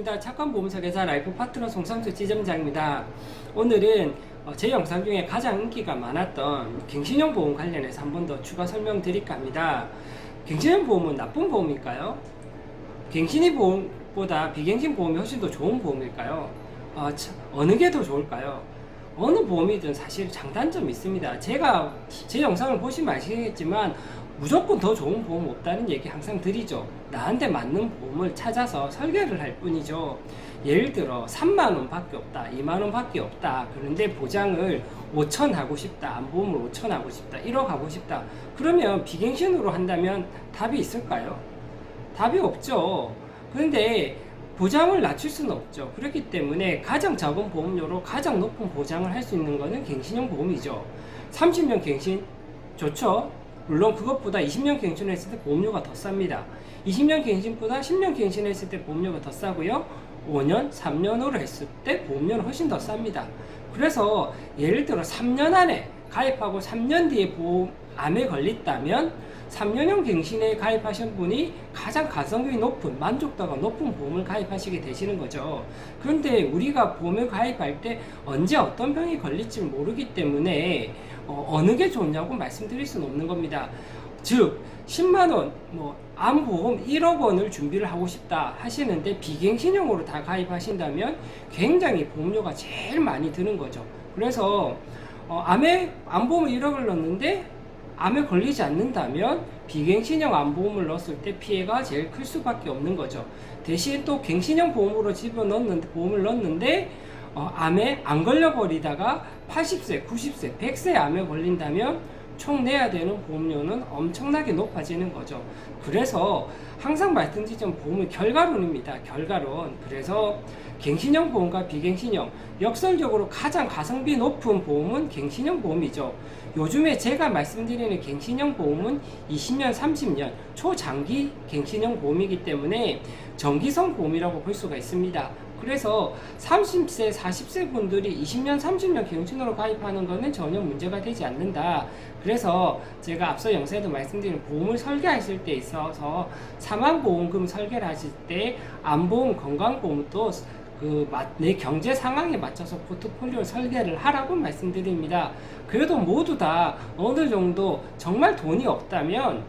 반갑습니다. 착한 보험설계사 라이프 파트너 송상수 지점장입니다. 오늘은 제 영상 중에 가장 인기가 많았던 갱신형 보험 관련해서 한 번 더 추가 설명드릴까 합니다. 갱신형 보험은 나쁜 보험일까요? 갱신형 보험보다 비갱신 보험이 훨씬 더 좋은 보험일까요? 어느 게 더 좋을까요? 어느 보험이든 사실 장단점이 있습니다. 제가 제 영상을 보시면 아시겠지만 무조건 더 좋은 보험 없다는 얘기 항상 드리죠. 나한테 맞는 보험을 찾아서 설계를 할 뿐이죠. 예를 들어 3만원 밖에 없다, 2만원 밖에 없다, 그런데 보장을 5천 하고 싶다, 안보험을 5천 하고 싶다, 1억 하고 싶다, 그러면 비갱신으로 한다면 답이 있을까요? 답이 없죠. 그런데 보장을 낮출 수는 없죠. 그렇기 때문에 가장 적은 보험료로 가장 높은 보장을 할 수 있는 것은 갱신형 보험이죠. 30년 갱신 좋죠. 물론 그것보다 20년 갱신했을 때 보험료가 더 쌉니다. 20년 갱신보다 10년 갱신했을 때 보험료가 더 싸고요. 5년, 3년으로 했을 때 보험료는 훨씬 더 쌉니다. 그래서 예를 들어 3년 안에 가입하고 3년 뒤에 암에 걸렸다면 3년형 갱신에 가입하신 분이 가장 가성비 높은, 만족도가 높은 보험을 가입하시게 되시는 거죠. 그런데 우리가 보험을 가입할 때 언제 어떤 병이 걸릴지 모르기 때문에 어느 게 좋냐고 말씀드릴 수는 없는 겁니다. 즉 10만원 암보험 1억 원을 준비를 하고 싶다 하시는데 비갱신형으로 다 가입하신다면 굉장히 보험료가 제일 많이 드는 거죠. 그래서 암보험을 1억을 넣었는데 암에 걸리지 않는다면 비갱신형 암보험을 넣었을 때 피해가 제일 클 수밖에 없는 거죠. 대신 또 갱신형 보험으로 보험을 넣었는데 암에 안 걸려버리다가 80세, 90세, 100세 암에 걸린다면 총 내야 되는 보험료는 엄청나게 높아지는 거죠. 그래서 항상 말씀드리던 보험은 결과론입니다. 결과론. 그래서 갱신형 보험과 비갱신형, 역설적으로 가장 가성비 높은 보험은 갱신형 보험이죠. 요즘에 제가 말씀드리는 갱신형 보험은 20년, 30년 초장기 갱신형 보험이기 때문에 정기성 보험이라고 볼 수가 있습니다. 그래서 30세, 40세 분들이 20년, 30년 갱신으로 가입하는 것은 전혀 문제가 되지 않는다. 그래서 제가 앞서 영상에도 말씀드린 보험을 설계하실 때 있어서 사망보험금 설계를 하실 때 암보험, 건강보험도 내 경제 상황에 맞춰서 포트폴리오 설계를 하라고 말씀드립니다. 그래도 모두 다 어느 정도 정말 돈이 없다면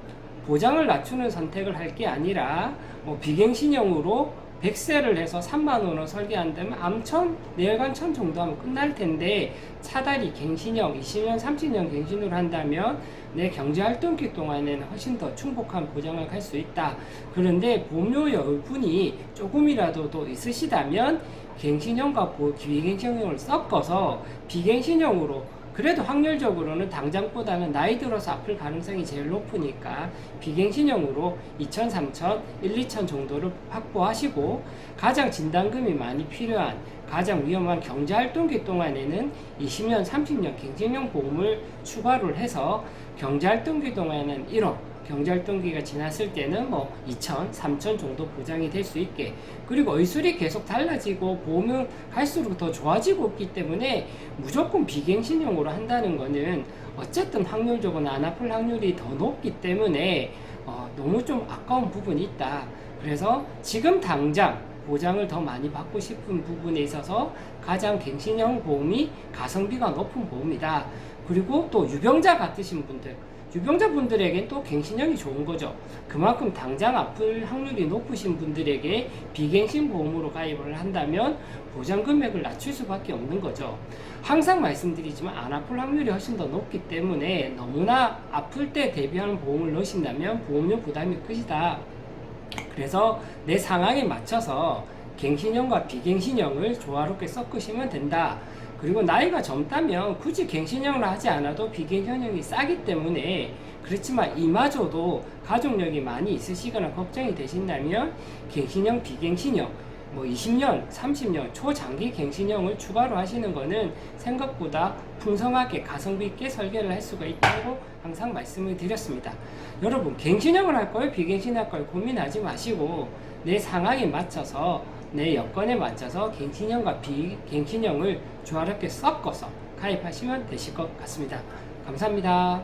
보장을 낮추는 선택을 할 게 아니라 비갱신형으로 100세를 해서 3만원을 설계한다면 암천, 뇌혈관천 정도 하면 끝날 텐데 차라리 갱신형 20년, 30년 갱신으로 한다면 내 경제활동기 동안에는 훨씬 더 충분한 보장을 할 수 있다. 그런데 보험료 여분이 조금이라도 더 있으시다면 갱신형과 비갱신형을 섞어서 비갱신형으로, 그래도 확률적으로는 당장보다는 나이 들어서 아플 가능성이 제일 높으니까 비갱신형으로 2천, 3천, 1, 2천 정도를 확보하시고 가장 진단금이 많이 필요한 가장 위험한 경제활동기 동안에는 20년, 30년 갱신형 보험을 추가를 해서 경제활동기 동안에는 1억, 경제활동기가 지났을 때는 2천, 3천 정도 보장이 될 수 있게, 그리고 의술이 계속 달라지고 보험은 갈수록 더 좋아지고 있기 때문에 무조건 비갱신형으로 한다는 거는 어쨌든 확률적으로 안 아플 확률이 더 높기 때문에 너무 좀 아까운 부분이 있다. 그래서 지금 당장 보장을 더 많이 받고 싶은 부분에 있어서 가장 갱신형 보험이 가성비가 높은 보험이다. 그리고 또 유병자 같으신 분들, 유병자분들에겐 또 갱신형이 좋은 거죠. 그만큼 당장 아플 확률이 높으신 분들에게 비갱신 보험으로 가입을 한다면 보장 금액을 낮출 수밖에 없는 거죠. 항상 말씀드리지만 안 아플 확률이 훨씬 더 높기 때문에 너무나 아플 때 대비하는 보험을 넣으신다면 보험료 부담이 크시다. 그래서 내 상황에 맞춰서 갱신형과 비갱신형을 조화롭게 섞으시면 된다. 그리고 나이가 젊다면 굳이 갱신형을 하지 않아도 비갱신형이 싸기 때문에, 그렇지만 이마저도 가족력이 많이 있으시거나 걱정이 되신다면 갱신형, 비갱신형 20년, 30년 초장기 갱신형을 추가로 하시는 것은 생각보다 풍성하게 가성비 있게 설계를 할 수가 있다고 항상 말씀을 드렸습니다. 여러분, 갱신형을 할까요? 비갱신형을 할까요? 고민하지 마시고 내 상황에 맞춰서, 내 여건에 맞춰서 갱신형과 비갱신형을 조화롭게 섞어서 가입하시면 되실 것 같습니다. 감사합니다.